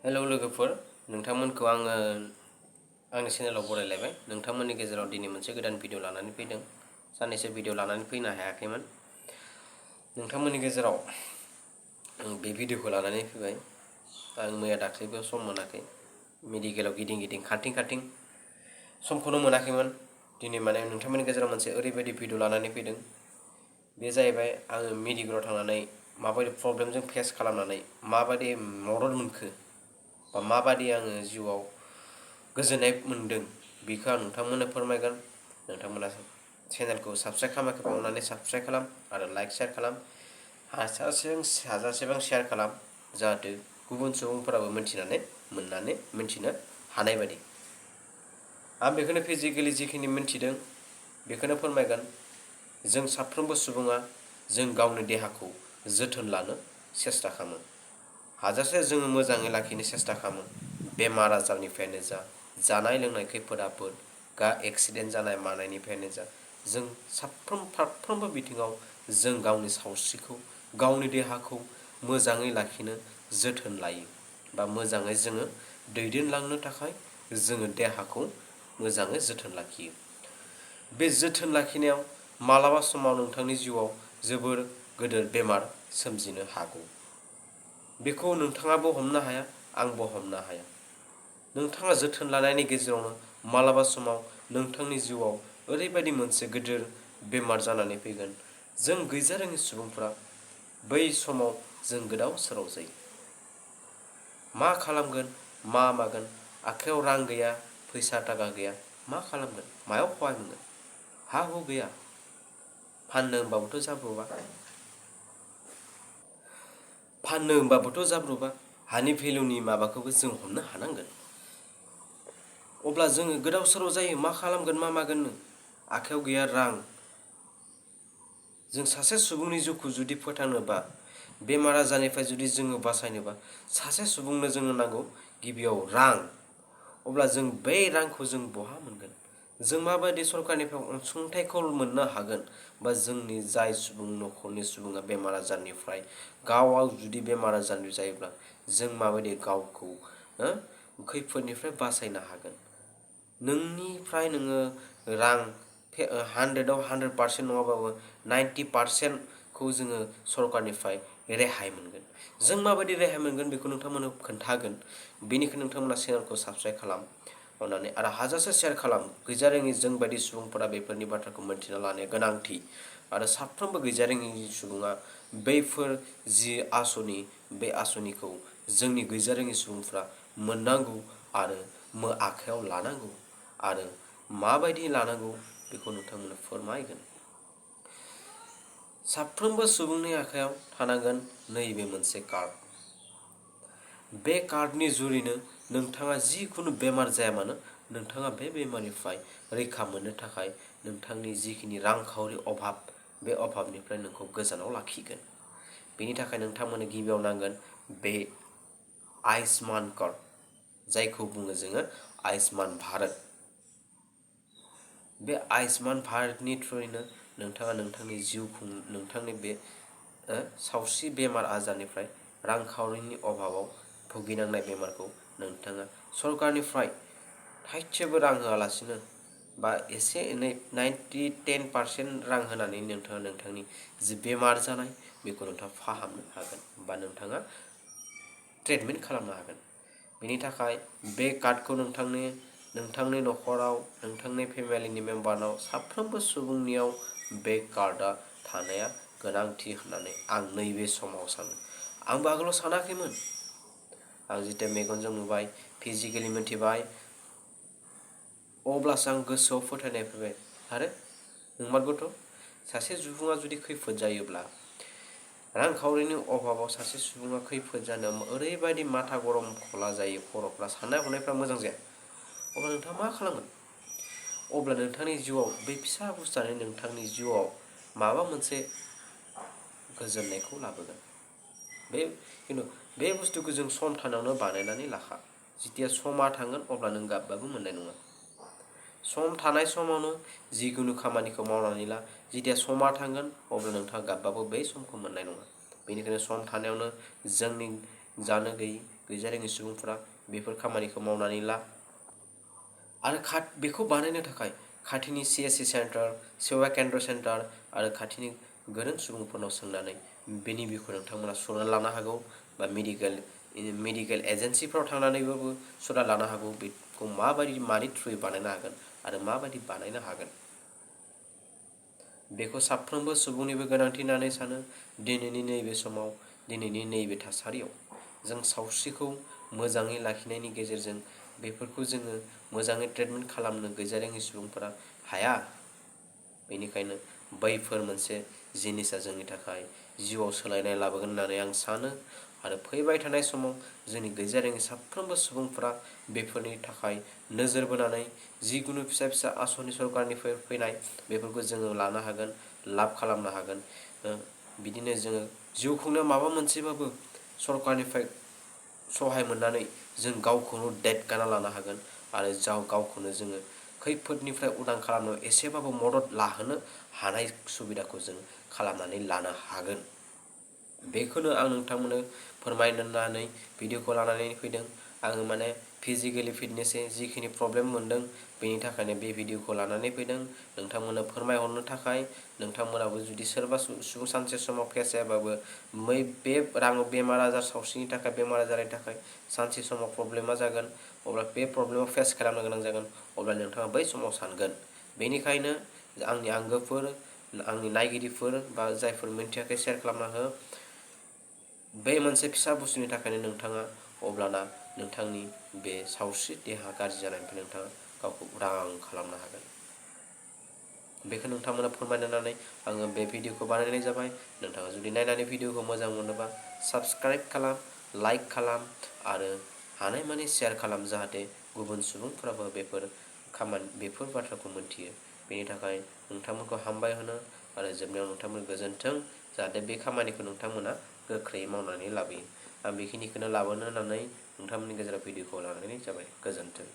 Hello लोगोफोर, नोंथांमोनखौ आङो आंनि चेनेलाव बरायलायबाय। नोंथांमोननि गेजेराव दिनै मोनसे गोदान भिडिअ लानानै फैदों। साननैसो भिडिअ लानानै फैनो हायाखैमोन। नोंथांमोननि गेजेराव बे भिडिअखौ लानानै फैबाय। आं मैया दाख्लैबो सम मोनाखै। मेडिकेलाव गिदिं गिदिं खारथिं समखौनो मोनाखैमोन। दिनै माने नोंथांमोननि गेजेराव मोनसे ओरैबायदि भिडिअ लानानै फैदों। बे जाहैबाय आङो मेडिकेलाव थांनानै माबायदि प्रब्लेमजों फेस खालामनानै माबायदि मदद मोनखो बा माबादि आङो जिउआव गोजोननाय मोनदों, बेखौ आं नोंथांमोननो फोरमायगोन। नोंथांमोना चेनेलखौ साबस्क्राइब खालामाखैबा अननानै साबस्क्राइब खालाम आरो लाइक शेयार खालाम। हाजासेबां शेयार खालाम, जाहाथे गुबुन सुबुंफोराबो मिन्थिनो हानाय बायदि। आं बेखौनो फिजिकेलि जिखिनि मिन्थिदों बेखौनो फोरमायगोन। जों साफ्रोमबो सुबुङा जों गावनि देहाखौ जोथोन लानो सेस्था खालामो। हाजासे जोङो मोजाङै लाखिनो सेस्था खालामो। बेमार आजारनिफ्रायनो जा, जानाय लोंनाय खैफोद आफोद, एक्सिडेन्ट जानाय मानायनिफ्रायनो जा, जों फारफ्रोमबो बिथिङाव जों गावनि सावस्रिखौ, गावनि देहाखौ मोजाङै लाखिनो जोथोन लायो बा मोजाङै जोङो दैदेनलांनो थाखाय जोङो देहाखौ मोजाङै जोथोन लाखियो। बे जोथोन लाखिनायाव मालाबा समाव नोंथांनि जिउआव जोबोर गिदिर बेमार सोमजिनो हागौ। बेखौ नोंथाङाबो हमनो हाया, आंबो हमनो हाया। नोंथाङा जोथोन लानायनि गेजेरावनो मालाबा समाव नोंथांनि जिउआव ओरैबायदि मोनसे गिदिर बेमार जानानै फैगोन। जों गैजारोङि सुबुंफ्रा बै समाव जों गोदाव सोराव जायो। मा खालामगोन, मा मागोन, आखाइयाव रां गैया, फैसा थाखा गैया, मा खालामगोन, मायाव खहाय मोनगोन, हा हु गैया, फाननो होनबाबोथ' जाब्रबा, हानि भेलुनि माबाखौबो जों हमनो हानांगोन। अब्ला जोङो गोदाव सोराव जायो। मा खालामगोन, मा मागोननो आखाइयाव गैया रां। जों सासे सुबुंनि जिउखौ जुदि फोथांनोबा, बेमार आजारनिफ्राय जुदि जोङो बासायनोबा, सासे सुबुंनो जोंनो नांगौ गिबियाव रां। अब्ला जों बै रांखौ जों बहा मोनगोन? जों माबायदि सरकारनिफ्राय अनसुंथाइखौ मोननो हागोन? बा जोंनि जाय न'खरनि सुबुङा बेमार आजारनिफ्राय गावआव जुदि बेमार आजार जायोब्ला जों माबायदि गावखौ खैफोदनिफ्राय बासायनो हागोन? नोंनिफ्राय नोङो रां 100आव 100% नङाबाबो 90%खौ जोङो सरकारनिफ्राय रेहाय मोनगोन। जों माबायदि रेहाय मोनगोन बेखौ नोंथांमोननो खोन्थागोन। बेनिखायनो नोंथांमोना चेनेलखौ साबस्क्राइब खालाम अननानै आरो हाजासे शेयार खालाम। गैजारोङि जों बायदि सुबुंफोरा बेफोरनि बाथ्राखौ मिन्थिना लानाया गोनांथि। आरो साफ्रोमबो गैजारोङि सुबुङा बैफोर जि आसनि, बे आसनिखौ जोंनि गैजारोङि सुबुंफ्रा मोननांगौ आरो आखाइयाव लानांगौ आरो माबायदि लानांगौ बेखौ नोंथांमोननो फोरमायगोन। साफ्रोमबो सुबुंनि आखाइयाव थानांगोन नैबे मोनसे कार्ड। बे कार्डनि जुरैनो नोंथाङा जिखुनु बेमार जाया मानो, नोंथाङा बे बेमारनिफ्राय रैखा मोननो थाखाय नोंथांनि जिखिनि रांखावरि अभाब, बे अभाबनिफ्राय नोंखौ गोजानाव लाखिगोन। बेनि थाखाय नोंथांमोननो गिबियाव नांगोन बे आयुष्मान कार्ड, जायखौ बुङो जोङो आयुष्मान भारत। बे आयुष्मान भारतनि थ्रुयैनो नोंथाङा नोंथांनि नोंथांनि बे सावस्रि बेमार आजारनिफ्राय रांखावरिनि अभाबाव भुगिनांनाय बेमारखौ नोंथाङा सरकारनिफ्राय थाइसेबो रां होआलासिनो बा एसे एनै 90-10% रां होनानै नोंथाङा नोंथांनि जि बेमार जानाय बेखौ नोंथाङा फाहामनो हागोन बा नोंथाङा ट्रिटमेन्ट खालामनो हागोन। बेनि थाखाय बे कार्डखौ नोंथांनि न'खराव, नोंथांनि फेमिलिनि मेम्बारनाव, साफ्रोमबो सुबुंनियाव बे कार्डआ थानाया गोनांथि होननानै आं नैबे समाव सानो। आंबो आगोलाव सानाखैमोन। आं जिथिया मेगनजों नुबाय, फिजिकेलि मिन्थिबाय, अब्लासो आं गोसोआव फोथायनाय फैबाय। आरो नंमारगौथ', सासे सुबुङा जुदि खैफोद जायोब्ला, रांखावरिनि अभाबाव सासे सुबुङा खैफोद जानायाव ओरैबायदि माथा गरम खला जायो, खर'फ्रा, साननाय हनायफ्रा मोजां जाया। अब्ला नोंथाङा मा खालामगोन? अब्ला नोंथांनि जिउआव बे फिसा बुस्थुआनो नोंथांनि जिउआव माबा मोनसे गोजोननायखौ लाबोगोन। खिन्थु बे बुस्थुखौ जों सम थानायावनो बानायनानै लाखा। जेथिया समा थांगोन अब्ला नों गाबबाबो मोननाय नङा। सम थानाय समावनो जिखुनु खामानिखौ मावनानै ला। जेथिया समा थांगोन अब्ला नोंथाङा गाबबाबो बै समखौ मोननाय नङा। बेनिखायनो सम थानायावनो जोंनि जानो गैयि गैजारोङि सुबुंफोरा बेफोर खामानिखौ मावनानै ला। आरो बेखौ बानायनो थाखाय खाथिनि CSC सेन्टार, सेवा केन्द्र सेन्टार आरो खाथिनि गोरों सुबुंफोरनाव सोंनानै बेनि बिखय नोंथांमोना सुना लानो हागौ, बा मेडिकेल एजेन्सिफ्राव थांनानैबाबो सुना लानो हागौ बेखौ मानि थ्रुयै बानायनो हागोन आरो माबायदि बानायनो हागोन। बेखौ साफ्रोमबो सुबुंनिबो गोनांथि होननानै सानो। दिनैनि नैबे समाव, दिनैनि नैबे थासारियाव जों सावस्रिखौ मोजाङै लाखिनायनि गेजेरजों बेफोरखौ जोङो मोजाङै ट्रिटमेन्ट खालामनो गैजारोङि सुबुंफोरा हाया। बेनिखायनो बैफोर मोनसे जिनिसा जोंनि थाखाय जिउआव सोलायनाय लाबोगोन होननानै आं सानो। आरो फैबाय थानाय समाव जोंनि गैजारोङि साफ्रोमबो सुबुंफोरा बेफोरनि थाखाय नोजोर बोनानै जिखुनु फिसा फिसा आसनि सरकारनिफ्राय फैनाय बेफोरखौ जोङो लानो हागोन, लाब खालामनो हागोन। बिदिनो जोङो जिउ खुंनायाव माबा मोनसेबाबो सरकारनिफ्राय सहाय मोननानै जों गावखौनो देरगाना लानो हागोन आरो गावखौनो जोङो खैफोदनिफ्राय उदां खालामनो एसेबाबो मदद लाहोनो हानाय सुबिदाखौ जों खालामनानै लानो हागोन। बेखौनो आं नोंथांमोननो फोरमायनो होननानै भिडिअखौ लानानै फैदों। आङो माने फिजिकेलि फिटनेसै जिखिनि प्रब्लेम मोनदों बेनि थाखायनो बे भिडिअखौ लानानै फैदों नोंथांमोननो फोरमायहरनो थाखाय। नोंथांमोनाबो जुदि सोरबा सुबुं सानसे समाव फेस जायाबाबो बे बेमार आजार सावस्रिनि थाखाय बेमार आजारनि थाखाय सानसे समाव प्रब्लेमा जागोन, अब्ला बे प्रब्लेमाव फेस खालामनो गोनां जागोन, अब्ला नोंथाङा बै समाव सानगोन। बेनिखायनो आंनि आंगोफोर, आंनि नायगिरिफोर बा जायफोर मिन्थियाखै शेयार खालामना हो। बे मोनसे फिसा बुस्थुनि थाखायनो नोंथाङा अब्लाना नोंथांनि बे सावस्रि देहा गाज्रि जानायनिफ्राय नोंथाङा गावखौ उदां खालामनो हागोन। बेखौ नोंथांमोना फोरमायनो होननानै आङो बे भिडिअखौ बानायनाय जाबाय। नोंथाङा जुदि नायनानै भिडिअखौ मोजां मोनोबा साबस्क्राइब खालाम, लाइक खालाम आरो हानायमानि शेयार खालाम, जाहाथे गुबुन सुबुंफोराबो बेफोर बाथ्राखौ मोनथियो। बेनि थाखाय नोंथांमोनखौ हामबाय होनो आरो जोबनायाव नोंथांमोन गोजोन्थों, जाहाथे बे खामानिखौ नोंथांमोना गोख्रैयै मावनानै लाबोयो। आं बेखिनिखौनो लाबोनो होननानै नोंथांमोननि गेजेराव भिडिअखौ लानानै जाबाय। गोजोन्थों।